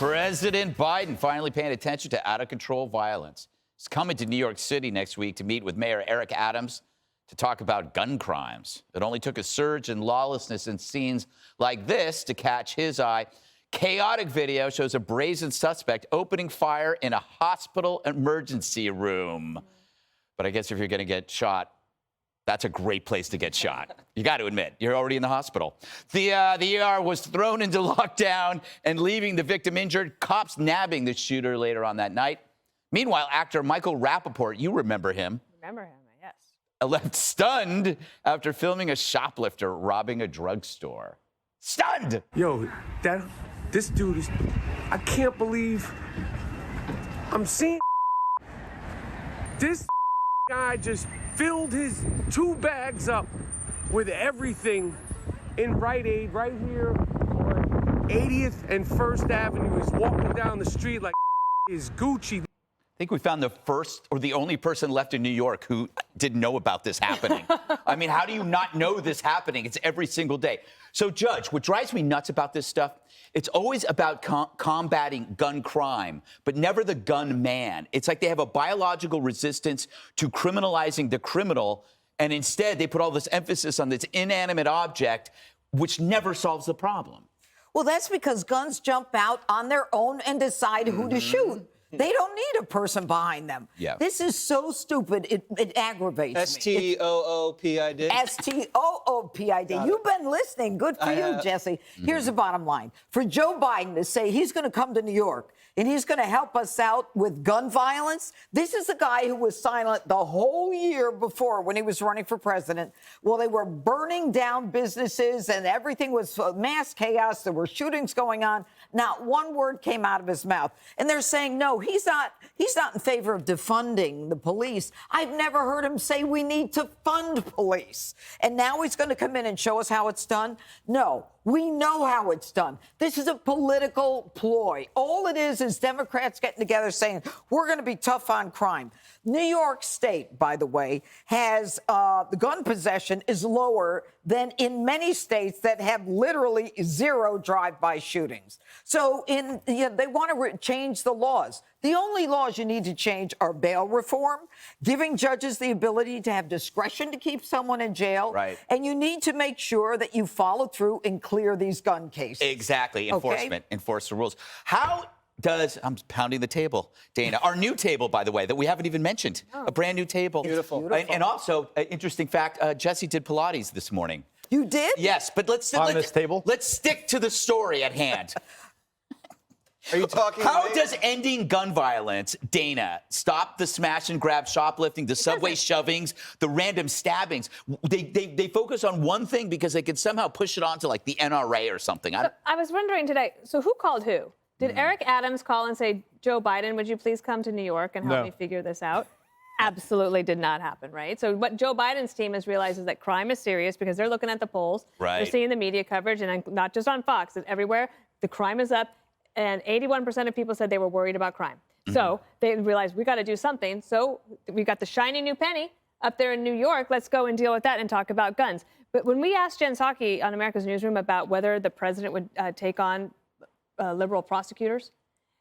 President Biden finally paying attention to out-of-control violence. He's coming to New York City next week to meet with Mayor Eric Adams to talk about gun crimes. It only took a surge in lawlessness and scenes like this to catch his eye. Chaotic video shows a brazen suspect opening fire in a hospital emergency room. But I guess if you're going to get shot, that's a great place to get shot. You got to admit, you're already in the hospital. The ER was thrown into lockdown and leaving the victim injured. Cops nabbing the shooter later on that night. Meanwhile, actor Michael Rappaport, you remember him. Remember him, yes. Left stunned after filming a shoplifter robbing a drugstore. Stunned! Yo, this dude is, I can't believe I'm seeing this guy just filled his 2 bags up with everything in Rite Aid right here on 80th and 1st Avenue. He's walking down the street like is Gucci. I think we found the first or the only person left in New York who didn't know about this happening. I mean, how do you not know this happening? It's every single day. So, Judge, what drives me nuts about this stuff, it's always about combating gun crime, but never the gun man. It's like they have a biological resistance to criminalizing the criminal, and instead they put all this emphasis on this inanimate object, which never solves the problem. Well, that's because guns jump out on their own and decide who to shoot. They don't need a person behind them. Yeah. This is so stupid, it aggravates me. S-T-O-O-P-I-D. S-T-O-O-P-I-D. You've been listening. Good for you, Jesse. Here's the bottom line. For Joe Biden to say he's going to come to New York and he's going to help us out with gun violence, this is the guy who was silent the whole year before when he was running for president. Well, they were burning down businesses and everything was mass chaos. There were shootings going on. Not one word came out of his mouth. And they're saying, no, he's not in favor of defunding the police. I've never heard him say we need to fund police. And now he's going to come in and show us how it's done? No, we know how it's done. This is a political ploy. All it is Democrats getting together saying, we're going to be tough on crime. New York State, by the way, has the gun possession is lower than in many states that have literally 0 drive-by shootings. So they want to change the laws. The only laws you need to change are bail reform, giving judges the ability to have discretion to keep someone in jail. Right. And you need to make sure that you follow through and clear these gun cases. Exactly. Enforcement. Enforce the rules. I'm pounding the table, Dana. Our new table, by the way, that we haven't even mentioned. A brand new table. Beautiful. And also, interesting fact, Jesse did Pilates this morning. You did? Yes, but let's this table? Let's stick to the story at hand. Are you talking How to me? does ending gun violence, Dana, stop the smash and grab shoplifting, the subway shovings, the random stabbings? They focus on one thing because they can somehow push it on to like the NRA or something. I was wondering today, so who called who? Did Eric Adams call and say, Joe Biden, would you please come to New York and help me figure this out? Absolutely did not happen, right? So what Joe Biden's team has realized is that crime is serious because they're looking at the polls. Right. They're seeing the media coverage, and not just on Fox, it's everywhere. The crime is up, and 81% of people said they were worried about crime. So they realized we got to do something. So we got the shiny new penny up there in New York. Let's go and deal with that and talk about guns. But when we asked Jen Psaki on America's Newsroom about whether the president would take on liberal prosecutors,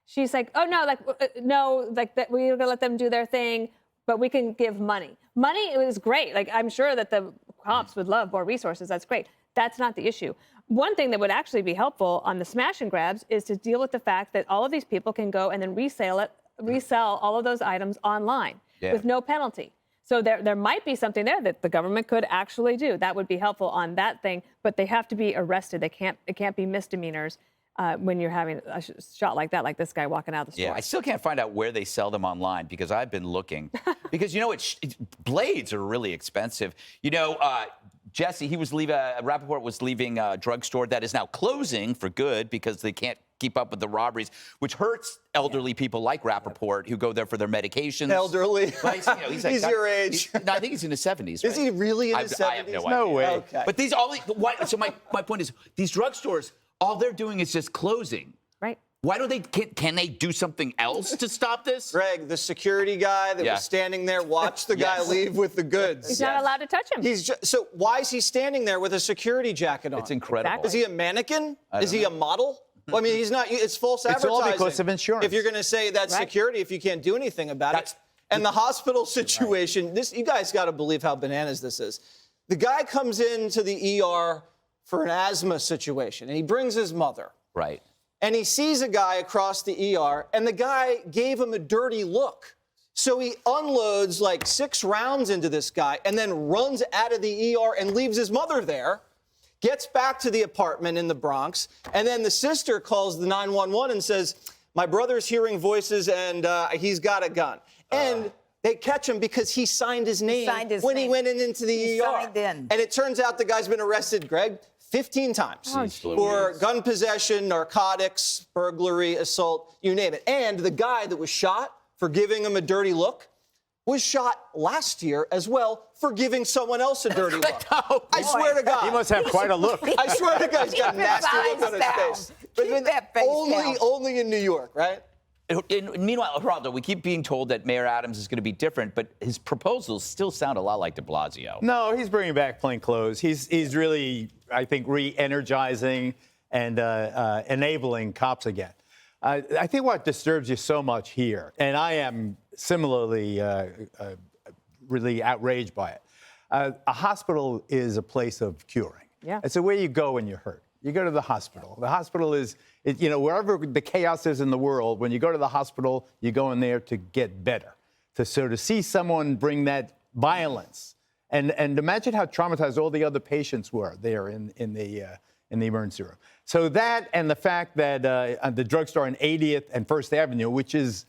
she's like, oh, no, that we're going to let them do their thing, but we can give money. Money is great. Like, I'm sure that the cops would love more resources. That's great. That's not the issue. One thing that would actually be helpful on the smash and grabs is to deal with the fact that all of these people can go and then resell all of those items online with no penalty. So there might be something there that the government could actually do. That would be helpful on that thing, but they have to be arrested. It can't be misdemeanors. When you're having a shot like that, like this guy walking out of the store. Yeah, I still can't find out where they sell them online because I've been looking. Because, you know, blades are really expensive. You know, Jesse, Rappaport was leaving a drugstore that is now closing for good because they can't keep up with the robberies, which hurts elderly people like Rappaport who go there for their medications. Elderly? Right? You know, He's your age. No, I think he's in his 70s. Is he really in his 70s? I have no idea. No way. Okay. But so my point is, these drugstores, all they're doing is just closing. Right. Why don't can they do something else to stop this? Greg, the security guy that was standing there, watched the guy leave with the goods. He's not allowed to touch him. So why is he standing there with a security jacket on? It's incredible. Exactly. Is he a mannequin? Is he a model? Well, I mean, he's not. It's false advertising. It's all because of insurance. If you're going to say that's security, if you can't do anything about it. And the hospital situation, you guys got to believe how bananas this is. The guy comes into the ER for an asthma situation, and he brings his mother. Right. And he sees a guy across the ER, and the guy gave him a dirty look. So he unloads like 6 rounds into this guy and then runs out of the ER and leaves his mother there, gets back to the apartment in the Bronx, and then the sister calls the 911 and says, my brother's hearing voices and he's got a gun. And they catch him because he signed his name when he went into the ER. Signed in. And it turns out the guy's been arrested, Greg, 15 times for gun possession, narcotics, burglary, assault, you name it. And the guy that was shot for giving him a dirty look was shot last year as well for giving someone else a dirty look. I swear to God. He must have quite a look. I swear to God, he's got a nasty look on his face. Keep that face down. Only in New York, right? And meanwhile, Geraldo, we keep being told that Mayor Adams is going to be different, but his proposals still sound a lot like de Blasio. No, he's bringing back plain clothes. He's really, I think, re-energizing and enabling cops again. I think what disturbs you so much here, and I am similarly really outraged by it, a hospital is a place of curing. Yeah. It's where you go when you're hurt. You go to the hospital. The hospital is, wherever the chaos is in the world, when you go to the hospital, you go in there to get better. So to see someone bring that violence, and imagine how traumatized all the other patients were there in the emergency room. So that, and the fact that the drugstore on 80th and First Avenue, which is,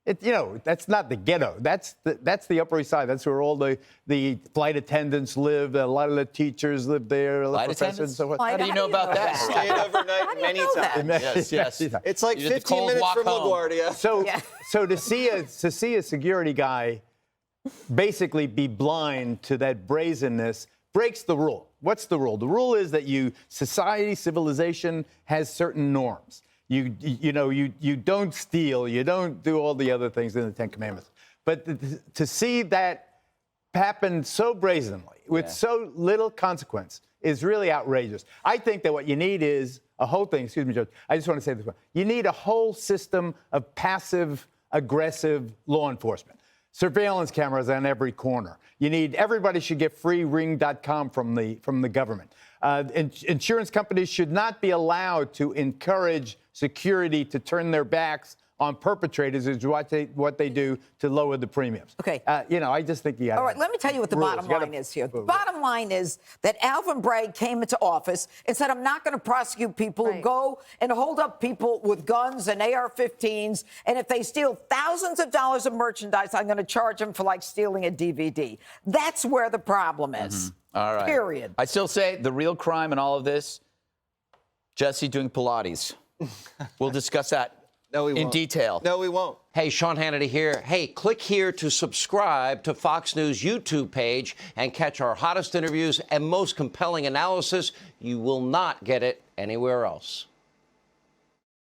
that's not the ghetto. That's the Upper East Side. That's where all the flight attendants live. A lot of the teachers live there. Flight professors and so forth. How do you know about that? Stayed overnight many times. Yes. It's like 15 minutes from LaGuardia. So to see a security guy basically be blind to that brazenness breaks the rule. What's the rule? The rule is that civilization has certain norms. You don't steal, you don't do all the other things in the Ten Commandments. But to see that happen so brazenly, with so little consequence, is really outrageous. I think that what you need is a whole thing, excuse me, Judge, I just want to say this one. You need a whole system of passive, aggressive law enforcement. Surveillance cameras on every corner. Everybody should get free ring.com from the government. Insurance companies should not be allowed to encourage security to turn their backs on perpetrators, is what they do to lower the premiums. Okay. I just think you got. All right, let me tell you what the bottom line is here. The bottom line is that Alvin Bragg came into office and said, I'm not going to prosecute people who go and hold up people with guns and AR-15s, and if they steal thousands of dollars of merchandise, I'm going to charge them for like stealing a DVD. That's where the problem is. All right. Period. I still say the real crime in all of this, Jesse doing Pilates. We'll discuss that in detail. No, we won't. Hey, Sean Hannity here. Hey, click here to subscribe to Fox News YouTube page and catch our hottest interviews and most compelling analysis. You will not get it anywhere else.